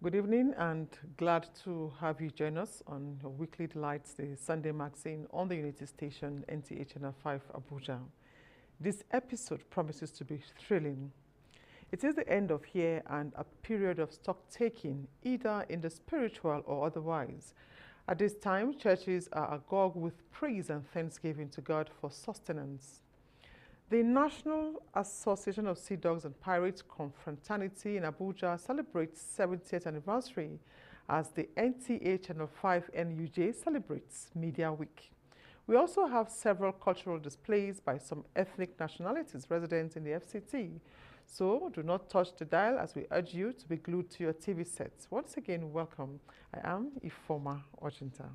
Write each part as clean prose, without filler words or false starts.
Good evening and glad to have you join us on your weekly delights, the Sunday magazine on the Unity Station, NTA Channel 5 Abuja. This episode promises to be thrilling. It is the end of year and a period of stock taking, either in the spiritual or otherwise. At this time, churches are agog with praise and thanksgiving to God for sustenance. The National Association of Sea Dogs and Pirates Confraternity in Abuja celebrates 70th anniversary as the NTA Channel 5 NUJ celebrates Media Week. We also have several cultural displays by some ethnic nationalities resident in the FCT. So do not touch the dial as we urge you to be glued to your TV sets. Once again, welcome. I am Ifoma Ochinta.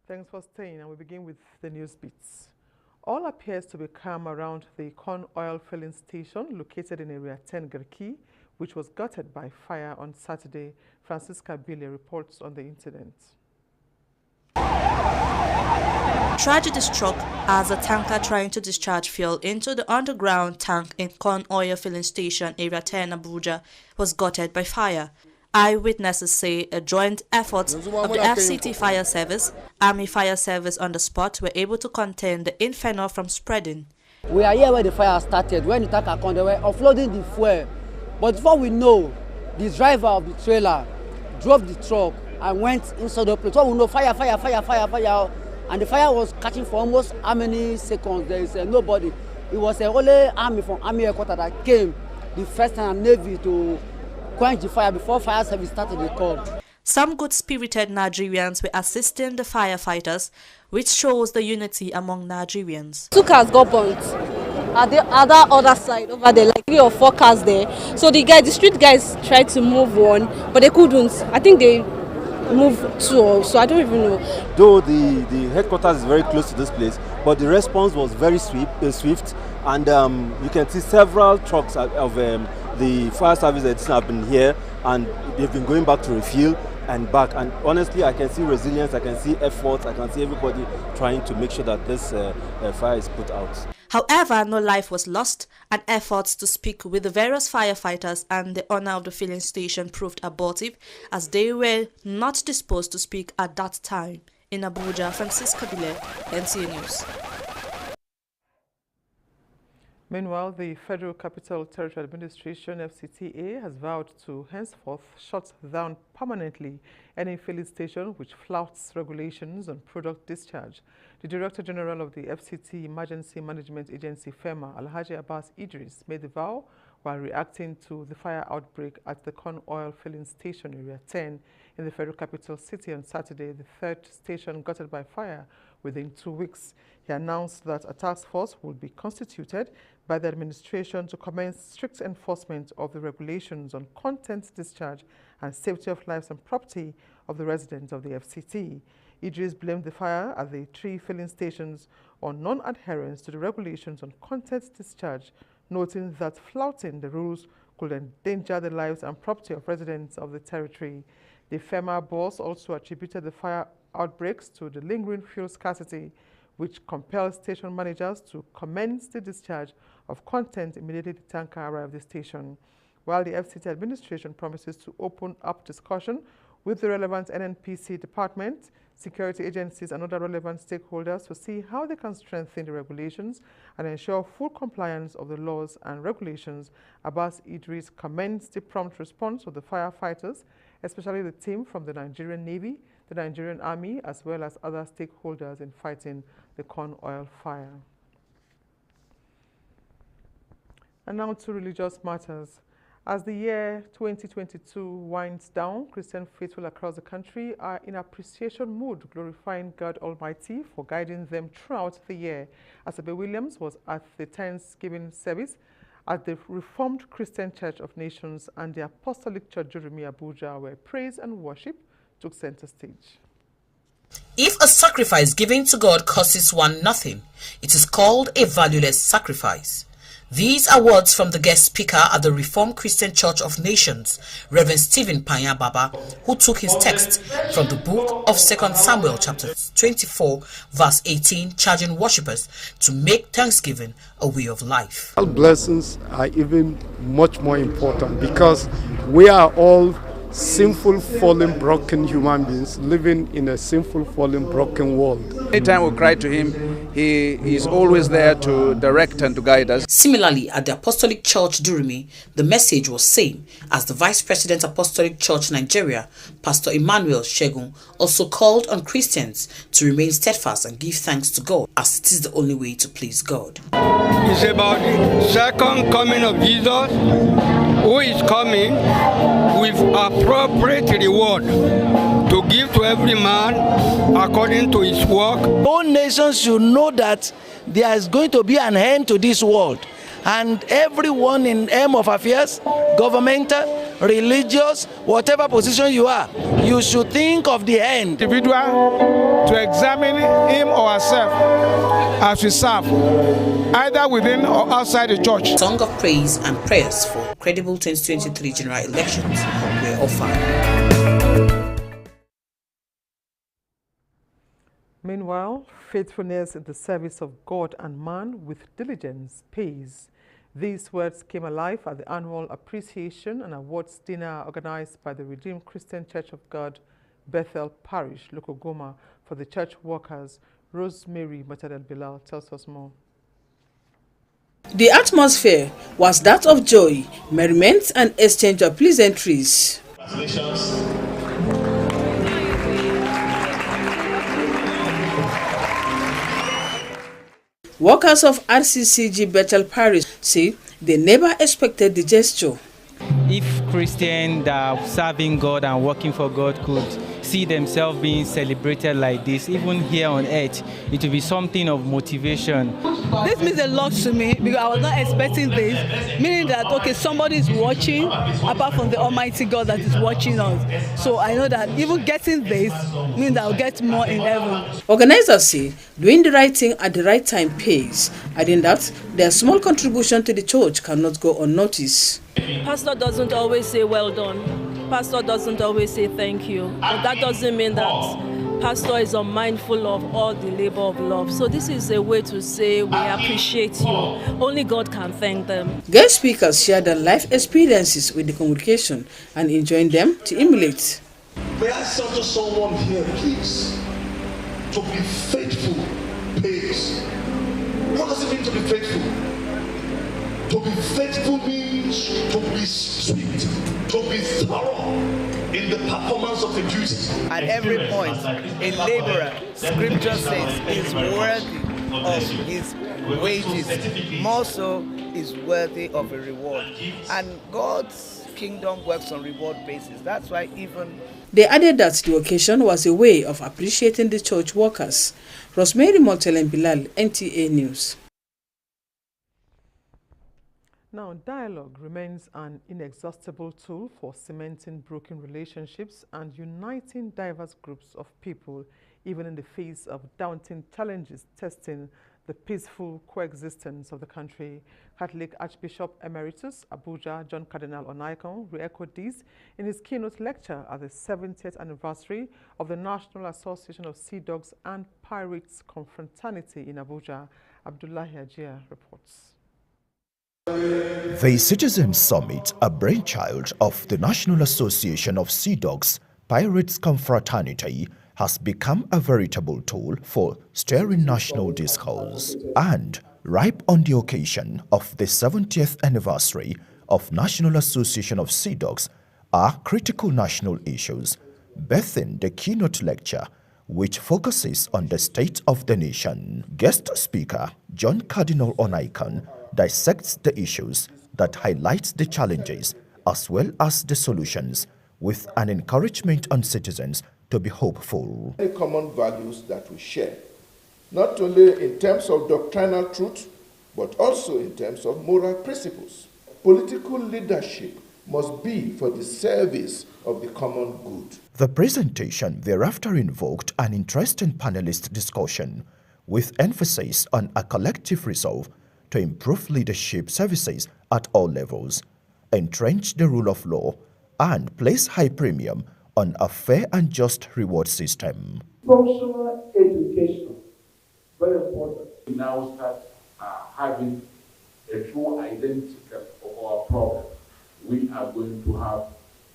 Thanks for staying, and we begin with the news beats. All appears to be calm around the corn oil filling station located in Area 10 Garki, which was gutted by fire on Saturday. Francisca Bille reports on the incident. Tragedy struck as a tanker trying to discharge fuel into the underground tank in corn oil filling station Area 10 Abuja was gutted by fire. Eyewitnesses say a joint effort of the FCT Fire Service, Army Fire Service on the spot were able to contain the inferno from spreading. We are here where the fire started. When the tanker came, they were offloading the fuel. But before we know, the driver of the trailer drove the truck and went inside the place. So we know fire. And the fire was catching for almost how many seconds? There is nobody. It was only army from Army headquarters that came, the first time Navy to quench the fire before fire service started the call. Some good-spirited Nigerians were assisting the firefighters, which shows the unity among Nigerians. 2 cars got burnt at the other side over there, like 3 or 4 cars there. So the street guys tried to move one, but they couldn't. I think they moved 2, so I don't even know. Though the headquarters is very close to this place, but the response was very swift, and you can see several trucks of the fire service that have been here, and they've been going back to refuel and back. And honestly, I can see resilience, I can see efforts, I can see everybody trying to make sure that this fire is put out. However, no life was lost, and efforts to speak with the various firefighters and the owner of the filling station proved abortive, as they were not disposed to speak at that time. In Abuja, Francisca Bille, NTA News. Meanwhile, the Federal Capital Territory Administration, FCTA, has vowed to henceforth shut down permanently any filling station which flouts regulations on product discharge. The Director General of the FCT Emergency Management Agency, FEMA, Alhaji Abbas Idris, made the vow while reacting to the fire outbreak at the corn oil filling station Area 10 in the Federal Capital City on Saturday, the 3rd station gutted by fire within 2 weeks. He announced that a task force would be constituted by the administration to commence strict enforcement of the regulations on content discharge and safety of lives and property of the residents of the FCT. Idris blamed the fire at the 3 filling stations on non-adherence to the regulations on content discharge, noting that flouting the rules could endanger the lives and property of residents of the territory. The FEMA boss also attributed the fire outbreaks to the lingering fuel scarcity, which compels station managers to commence the discharge of content immediately the tanker arrives at the station. While the FCT administration promises to open up discussion with the relevant NNPC department, security agencies and other relevant stakeholders to see how they can strengthen the regulations and ensure full compliance of the laws and regulations, Abbas Idris commends the prompt response of the firefighters, especially the team from the Nigerian Navy, the Nigerian Army, as well as other stakeholders in fighting the corn oil fire. And now to religious matters. As the year 2022 winds down, Christian faithful across the country are in appreciation mood, glorifying God Almighty for guiding them throughout the year. Asabe Williams was at the Thanksgiving service at the Reformed Christian Church of Nations and the Apostolic Church Jeremiah Abuja, where praise and worship took center stage. If a sacrifice given to God costs one nothing, it is called a valueless sacrifice. These are words from the guest speaker at the Reformed Christian Church of Nations, Reverend Stephen Panya Baba, who took his text from the book of 2 Samuel chapter 24 verse 18, charging worshippers to make thanksgiving a way of life. All blessings are even much more important because we are all sinful, fallen, broken human beings living in a sinful, fallen, broken world. Anytime we cry to him, he is always there to direct and to guide us. Similarly, at the Apostolic Church Durumi, the message was same as the Vice President Apostolic Church Nigeria, Pastor Emmanuel Shegun, also called on Christians to remain steadfast and give thanks to God, as it is the only way to please God. It's about the second coming of Jesus, who is coming with appropriate reward to give to every man according to his work. All nations should know that there is going to be an end to this world, and everyone in aim of affairs, governmental, religious, whatever position you are, you should think of the end. Individual to examine him or herself as we serve, either within or outside the church. Song of praise and prayers for credible 2023 general elections were offered. Meanwhile, faithfulness in the service of God and man with diligence pays. These words came alive at the annual Appreciation and Awards dinner organized by the Redeemed Christian Church of God, Bethel Parish, Lokogoma, for the church workers. Rosemary Matadel Bilal tells us more. The atmosphere was that of joy, merriment, and exchange of pleasantries. Congratulations. Workers of RCCG Bethel Parish say they never expected the gesture. If Christians that are serving God and working for God could see themselves being celebrated like this, even here on earth, it will be something of motivation. This means a lot to me because I was not expecting this, meaning that, okay, somebody is watching apart from the Almighty God that is watching us. So I know that even getting this means I'll get more in heaven. Organizers say doing the right thing at the right time pays, adding that their small contribution to the church cannot go unnoticed. Pastor doesn't always say well done. Pastor doesn't always say thank you. But that doesn't mean that Pastor is unmindful of all the labor of love. So this is a way to say we appreciate you. Only God can thank them. Guest speakers shared their life experiences with the congregation and enjoined them to emulate. May I say to someone here, please, to be faithful pays. What does it mean to be faithful? To be faithful means to be sweet, to be thorough in the performance of the duties. At every point, a laborer, scripture says, is worthy of his wages, more so is worthy of a reward. And God's kingdom works on reward basis. That's why even... They added that the occasion was a way of appreciating the church workers. Rosemary Matadel Bilal, NTA News. Now, dialogue remains an inexhaustible tool for cementing broken relationships and uniting diverse groups of people, even in the face of daunting challenges testing the peaceful coexistence of the country. Catholic Archbishop Emeritus Abuja John Cardinal Onaikan re-echoed this in his keynote lecture at the 70th anniversary of the National Association of Sea Dogs and Pirates Confraternity in Abuja. Abdullahi Ajia reports. The Citizens Summit, a brainchild of the National Association of Sea Dogs Pirates Confraternity, has become a veritable tool for stirring national discourse. And ripe on the occasion of the 70th anniversary of National Association of Sea Dogs are critical national issues, birthing the keynote lecture, which focuses on the state of the nation. Guest speaker John Cardinal Onaikan dissects the issues that highlight the challenges as well as the solutions, with an encouragement on citizens to be hopeful. The common values that we share, not only in terms of doctrinal truth, but also in terms of moral principles. Political leadership must be for the service of the common good. The presentation thereafter invoked an interesting panelist discussion with emphasis on a collective resolve to improve leadership services at all levels, entrench the rule of law, and place high premium on a fair and just reward system. Functional education, very important. We now start having a true identity of our problem. We are going to have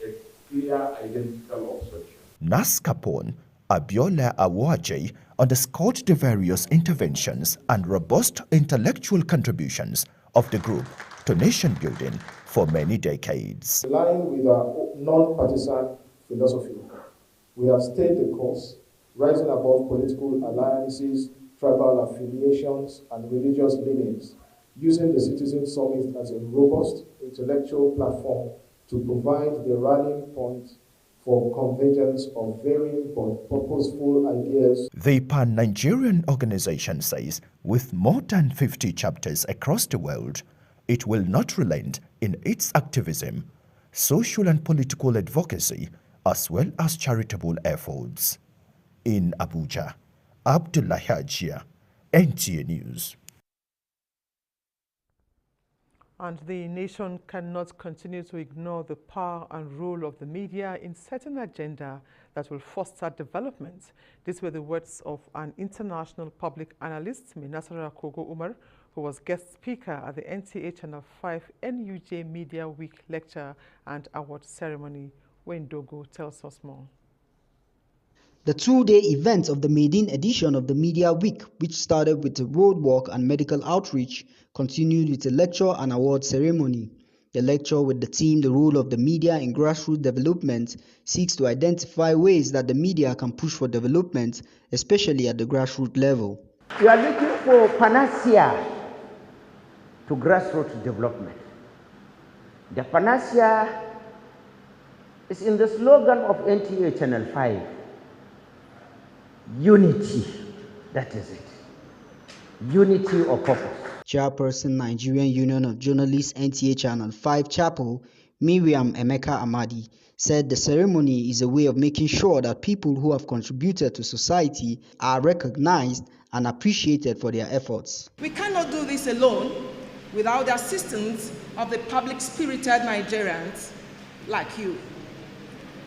a clear identical obsession. Nas Capone, Abiola Awaje underscored the various interventions and robust intellectual contributions of the group to nation building for many decades. In line with our non-partisan philosophy, we have stayed the course, rising above political alliances, tribal affiliations, and religious leanings, using the Citizen Summit as a robust intellectual platform to provide the rallying point for convergence of varying but purposeful ideas. The Pan-Nigerian organization says, with more than 50 chapters across the world, it will not relent in its activism, social and political advocacy, as well as charitable efforts. In Abuja, Abdullahi Hajia, NTA News. And the nation cannot continue to ignore the power and role of the media in setting an agenda that will foster development. These were the words of an international public analyst, Minasara Kogo Umar, who was guest speaker at the NTA Channel 5 NUJ Media Week lecture and award ceremony. Wendogo tells us more. The two-day event of the maiden edition of the Media Week, which started with a road walk and medical outreach, continued with a lecture and award ceremony. The lecture, with the theme "The Role of the Media in Grassroots Development," seeks to identify ways that the media can push for development, especially at the grassroots level. We are looking for panacea to grassroots development. The panacea is in the slogan of NTA Channel 5. Unity, that is it. Unity of purpose. Chairperson, Nigerian Union of Journalists, NTA Channel 5 Chapel, Miriam Emeka Amadi, said the ceremony is a way of making sure that people who have contributed to society are recognized and appreciated for their efforts. We cannot do this alone without the assistance of the public-spirited Nigerians like you.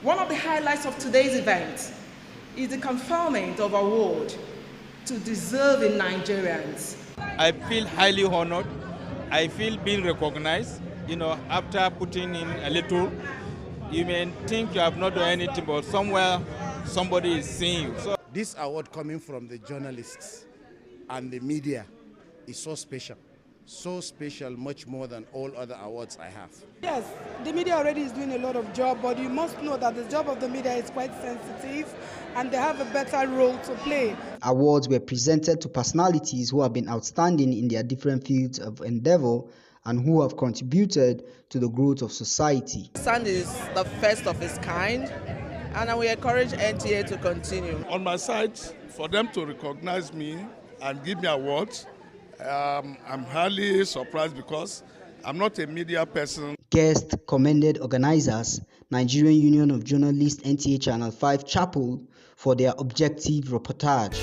One of the highlights of today's event is the conferment of award to deserving Nigerians. I feel highly honored. I feel being recognized. After putting in a little, you may think you have not done anything, but somewhere somebody is seeing you. So this award coming from the journalists and the media is so special. So special, much more than all other awards I have. Yes, the media already is doing a lot of job, but you must know that the job of the media is quite sensitive and they have a better role to play. Awards were presented to personalities who have been outstanding in their different fields of endeavor and who have contributed to the growth of society. SAN is the first of its kind, and we encourage NTA to continue. On my side, for them to recognize me and give me awards, I'm highly surprised because I'm not a media person. Guest commended organizers, Nigerian Union of Journalists, NTA Channel 5 Chapel, for their objective reportage.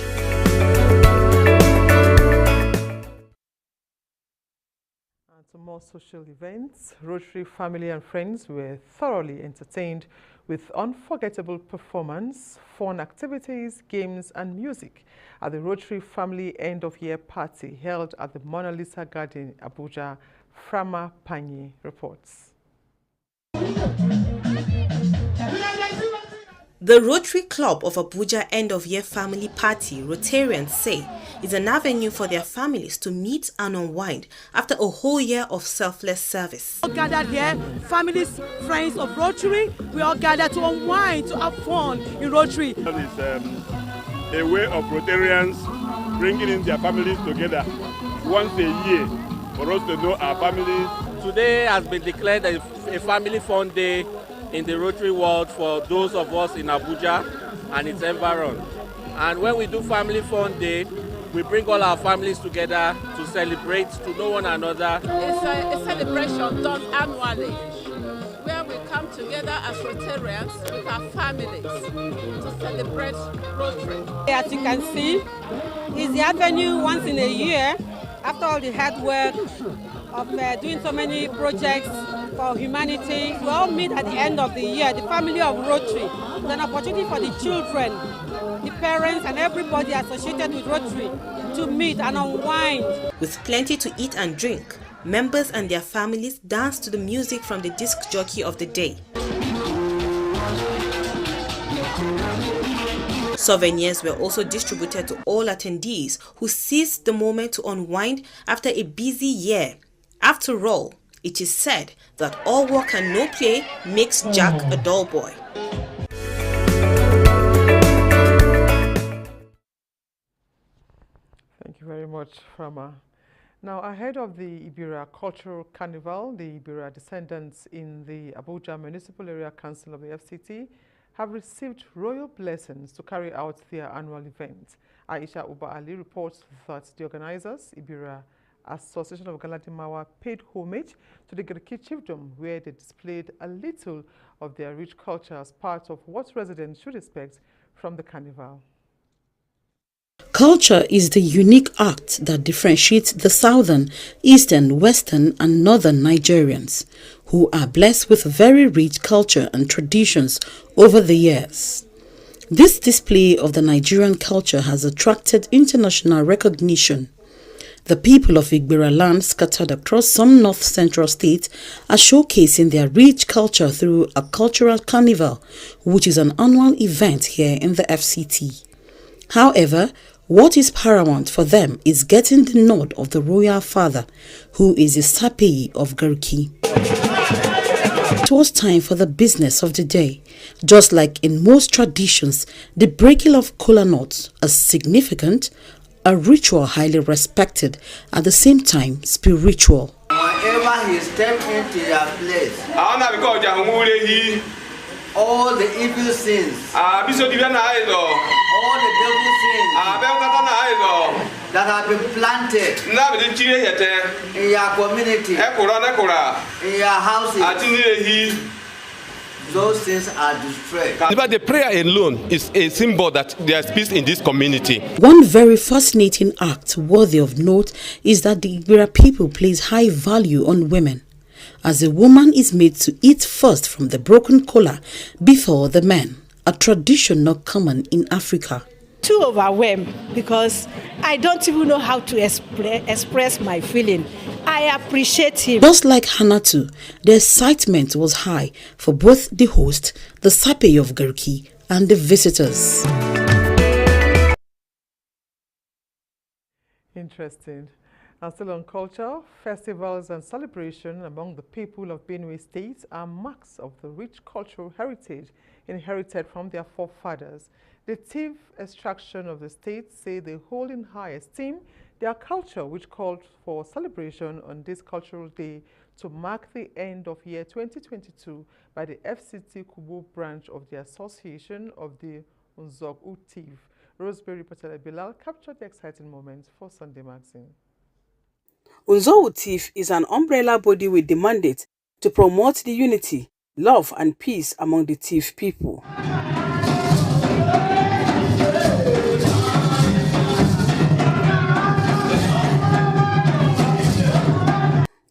And to more social events, Rotary family and friends were thoroughly entertained with unforgettable performance, fun activities, games and music at the Rotary Family End-of-Year Party held at the Mona Lisa Garden, Abuja. Frama Panye reports. The Rotary Club of Abuja End-of-Year Family Party, Rotarians say, is an avenue for their families to meet and unwind after a whole year of selfless service. We all gathered here, families, friends of Rotary, we all gathered to unwind, to have fun in Rotary. It's a way of Rotarians bringing in their families together once a year for us to know our families. Today has been declared a family fun day in the Rotary world for those of us in Abuja and its environs. And when we do Family Fun Day, we bring all our families together to celebrate, to know one another. It's a celebration done annually, where we come together as Rotarians with our families to celebrate Rotary. As you can see, it's the avenue once in a year after all the hard work of doing so many projects for humanity, we all meet at the end of the year, the family of Rotary. It's an opportunity for the children, the parents, and everybody associated with Rotary to meet and unwind. With plenty to eat and drink, members and their families dance to the music from the disc jockey of the day. Souvenirs were also distributed to all attendees who seized the moment to unwind after a busy year. After all, it is said that all work and no play makes Jack a dull boy. Thank you very much, Frama. Now, ahead of the Ibira Cultural Carnival, the Ibira descendants in the Abuja Municipal Area Council of the FCT have received royal blessings to carry out their annual event. Aisha Uba Ali reports that the organizers, Ibira Association of Galadimawa, paid homage to the Garki chiefdom, where they displayed a little of their rich culture as part of what residents should expect from the carnival. Culture is the unique act that differentiates the southern, eastern, western, and northern Nigerians, who are blessed with very rich culture and traditions over the years. This display of the Nigerian culture has attracted international recognition. The people of Igbira land scattered across some north-central states are showcasing their rich culture through a cultural carnival, which is an annual event here in the FCT. However, what is paramount for them is getting the nod of the royal father, who is the Sapei of Garki. It was time for the business of the day. Just like in most traditions, the breaking of kola nuts is significant, a ritual highly respected, at the same time spiritual. Whenever he steps into your place, all the evil sins, all the devil sins that have been planted in your community, in your houses, those things are destroyed. But the prayer alone is a symbol that there is peace in this community. One very fascinating act worthy of note is that the Igbira people place high value on women, as a woman is made to eat first from the broken kola before the man, a tradition not common in Africa. Too overwhelmed because I don't even know how to express my feeling. I appreciate him. Just like Hanatu, the excitement was high for both the host, the Sapei of Garki, and the visitors. Interesting. And still on culture, festivals and celebration among the people of Benue State are marks of the rich cultural heritage inherited from their forefathers. The thief extraction of the state say they hold in high esteem their culture, which called for celebration on this cultural day to mark the end of year 2022 by the FCT Kubo branch of the Association of the Unzog Utiv. Rosemary Patela Bilal captured the exciting moments for Sunday Magazine. Unzog Utiv is an umbrella body with the mandate to promote the unity, love and peace among the Tiv people.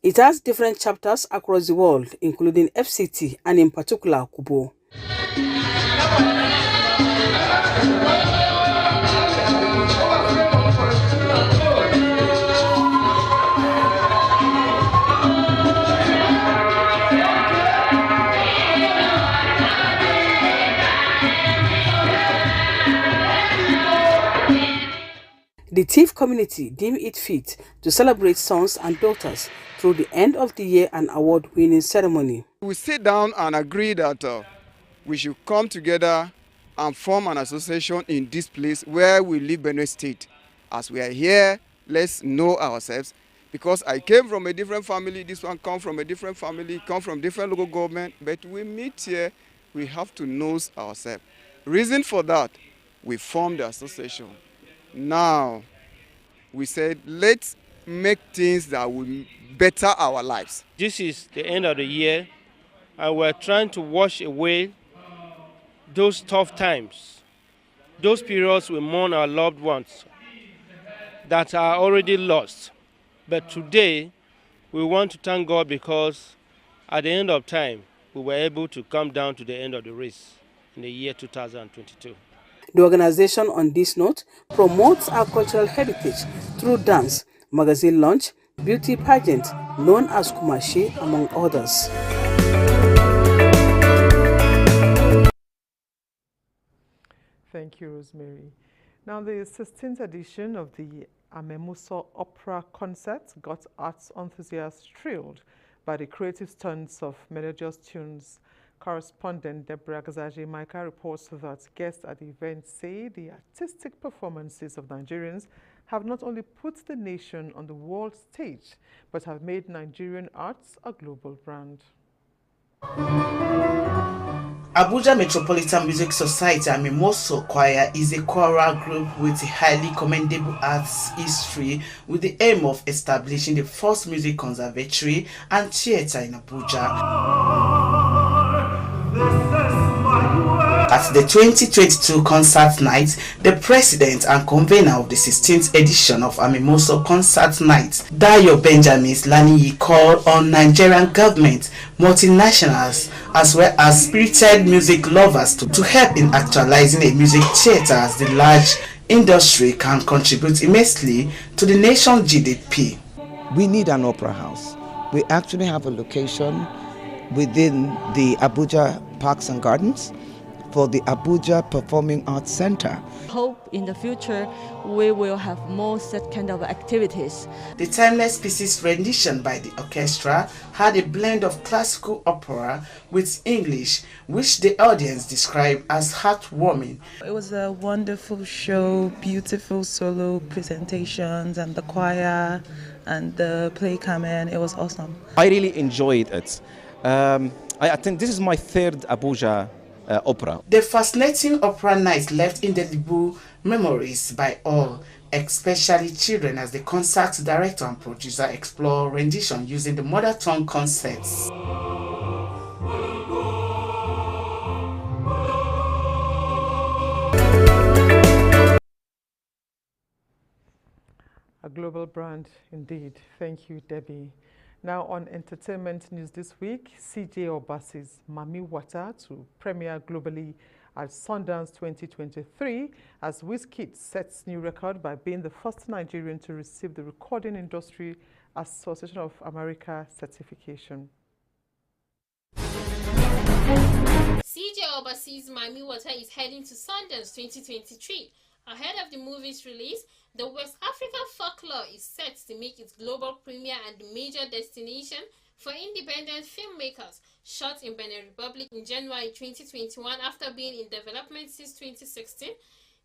It has different chapters across the world, including FCT and in particular Kubo. The Tiv community deem it fit to celebrate sons and daughters through the end of the year and award-winning ceremony. We sit down and agree that we should come together and form an association in this place where we live, Benue State. As we are here, let's know ourselves. Because I came from a different family, this one come from a different family, come from different local government, but we meet here, we have to know ourselves. Reason for that, we formed the association. Now, we said, let's make things that will better our lives. This is the end of the year, and we're trying to wash away those tough times, those periods we mourn our loved ones that are already lost. But today, we want to thank God because at the end of time, we were able to come down to the end of the race in the year 2022. The organization, on this note, promotes our cultural heritage through dance, magazine launch, beauty pageant, known as Kumashi, among others. Thank you, Rosemary. Now, the 16th edition of the Amemuso Opera Concert got arts enthusiasts thrilled by the creative turns of melodious tunes. Correspondent Deborah Gazaji-Micah reports that guests at the event say the artistic performances of Nigerians have not only put the nation on the world stage, but have made Nigerian arts a global brand. Abuja Metropolitan Music Society Amemuso Choir is a choral group with a highly commendable arts history with the aim of establishing the first music conservatory and theatre in Abuja. At the 2022 concert night, the president and convener of the 16th edition of Amemuso Concert Night, Dayo Benjamin Laniyi, called on Nigerian government, multinationals, as well as spirited music lovers to help in actualizing a music theatre, as the large industry can contribute immensely to the nation's GDP. We need an opera house. We actually have a location within the Abuja Parks and Gardens for the Abuja Performing Arts Center. Hope in the future we will have more such kind of activities. The Timeless Pieces rendition by the orchestra had a blend of classical opera with English, which the audience described as heartwarming. It was a wonderful show, beautiful solo presentations, and the choir and the play coming. It was awesome. I really enjoyed it. I think this is my third Abuja opera. The fascinating opera night left indelible memories by all, especially children, as the concert director and producer explore rendition using the mother tongue concepts. A global brand indeed. Thank you, Debbie. Now on entertainment news this week, CJ Obasi's Mami Wata to premiere globally at Sundance 2023 as Wizkid sets new record by being the first Nigerian to receive the Recording Industry Association of America certification. CJ Obasi's Mami Wata is heading to Sundance 2023. Ahead of the movie's release, the West African folklore is set to make its global premiere and major destination for independent filmmakers. Shot in Benin Republic in January 2021 after being in development since 2016,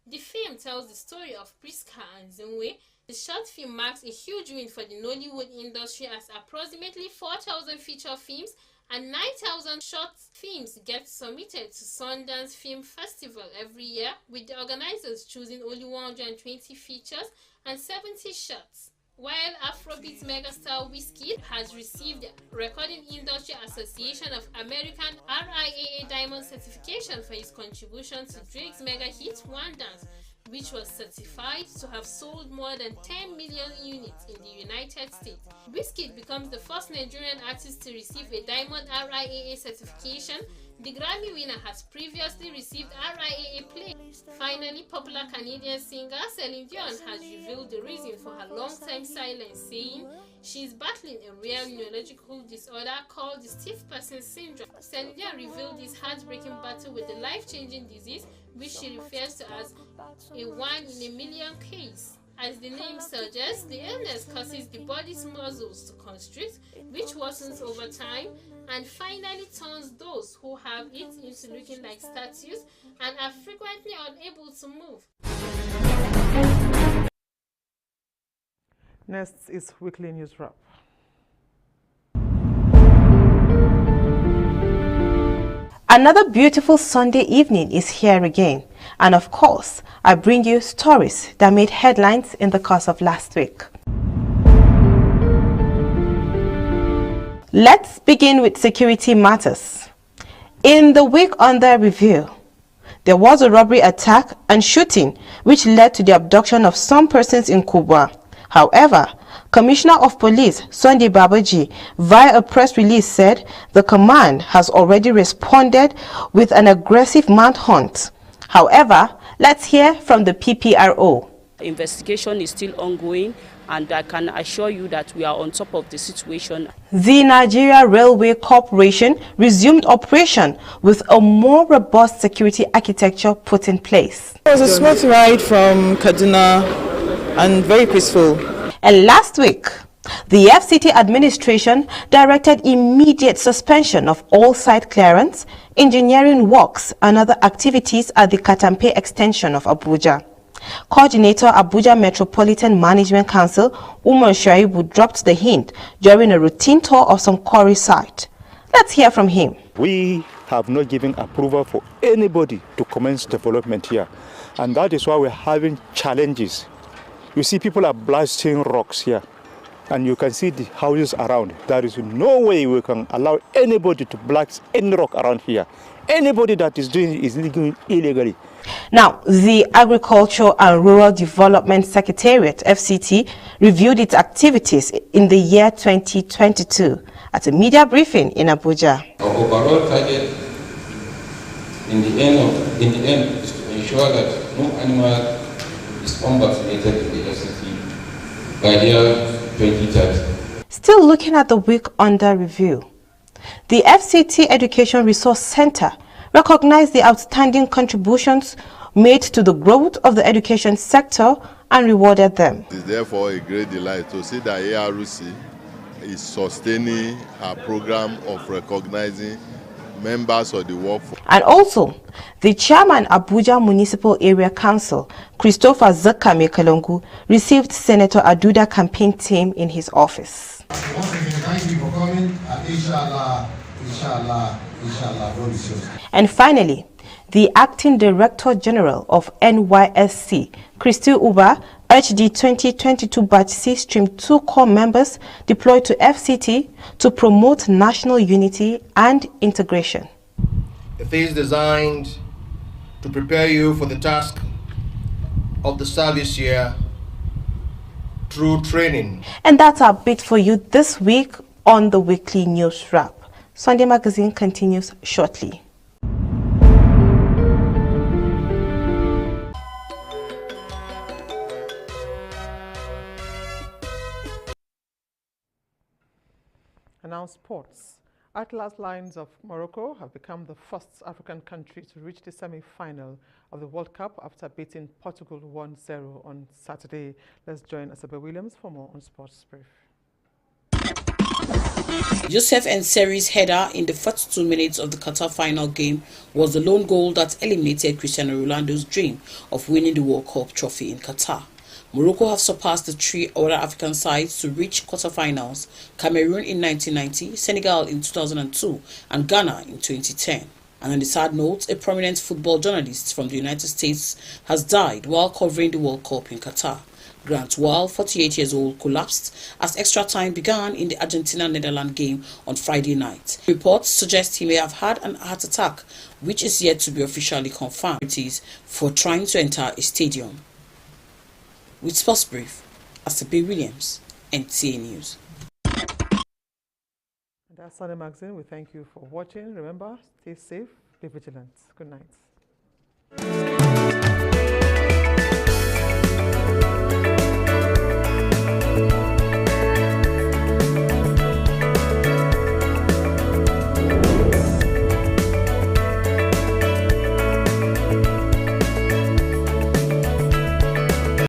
the film tells the story of Priska and Zinwe. The short film marks a huge win for the Nollywood industry as approximately 4,000 feature films and 9,000 short films get submitted to Sundance Film Festival every year, with the organizers choosing only 120 features and 70 shorts. While Afrobeat megastar Wizkid has received the Recording Industry Association of American RIAA Diamond certification for his contribution to Drake's mega hit One Dance, which was certified to have sold more than 10 million units in the United States. Wizkid becomes the first Nigerian artist to receive a Diamond RIAA certification. The Grammy winner has previously received RIAA Play. Finally, popular Canadian singer Celine Dion has revealed the reason for her long-time silence, saying she is battling a rare neurological disorder called the stiff person syndrome. Celine Dion revealed this heartbreaking battle with the life-changing disease, which she refers to as a 1-in-a-million case. As the name suggests, the illness causes the body's muscles to constrict, which worsens over time and finally turns those who have it into looking like statues and are frequently unable to move. Next is Weekly News Wrap. Another beautiful Sunday evening is here again, and of course, I bring you stories that made headlines in the course of last week. Let's begin with security matters. In the week under review, there was a robbery attack and shooting which led to the abduction of some persons in Kubwa. However, Commissioner of Police Sunday Babaji, via a press release, said the command has already responded with an aggressive manhunt. However, let's hear from the PPRO. Investigation is still ongoing, and I can assure you that we are on top of the situation. The Nigeria Railway Corporation resumed operation with a more robust security architecture put in place. It was a smooth ride from Kaduna and very peaceful. And last week, the FCT administration directed immediate suspension of all site clearance, engineering works and other activities at the Katampe extension of Abuja. Coordinator Abuja Metropolitan Management Council Umar Shaibu dropped the hint during a routine tour of some quarry site. Let's hear from him. We have not given approval for anybody to commence development here, and that is why we're having challenges. You see, people are blasting rocks here, and you can see the houses around. There is no way we can allow anybody to blast any rock around here. Anybody that is doing it is illegally. Now, the Agriculture and Rural Development Secretariat, FCT, reviewed its activities in the year 2022 at a media briefing in Abuja. Our overall target in the end is to ensure that no animal is unvaccinated in the FCT by the year 2030. Still looking at the week under review, the FCT Education Resource Center recognized the outstanding contributions made to the growth of the education sector and rewarded them. It is therefore a great delight to see that ARUC is sustaining a program of recognizing members of the workforce. And also, the chairman Abuja Municipal Area Council, Christopher Zakame Kalongu, received Senator Aduda campaign team in his office. Once again, thank you for coming, and inshallah, God is yours. And finally, the acting director general of NYSC, Christy Uba, urged the 2022 Batch C Stream 2 core members deployed to FCT to promote national unity and integration. It is designed to prepare you for the task of the service year through training. And that's our bit for you this week on the Weekly News Wrap. Sunday Magazine continues shortly. And now sports. Atlas Lions of Morocco have become the first African country to reach the semi-final of the World Cup after beating Portugal 1-0 on Saturday. Let's join Asabe Williams for more on Sports Brief. Joseph Nseri's header in the first 2 minutes of the Qatar final game was the lone goal that eliminated Cristiano Ronaldo's dream of winning the World Cup trophy in Qatar. Morocco have surpassed the 3 other African sides to reach quarterfinals: Cameroon in 1990, Senegal in 2002, and Ghana in 2010. And on the sad note, a prominent football journalist from the United States has died while covering the World Cup in Qatar. Grant Wall, 48 years old, collapsed as extra time began in the Argentina-Netherlands game on Friday night. Reports suggest he may have had an heart attack, which is yet to be officially confirmed for trying to enter a stadium. With Sports Brief, Asabe Williams, NTA News. That's Sunday Magazine. We thank you for watching. Remember, stay safe, be vigilant. Good night.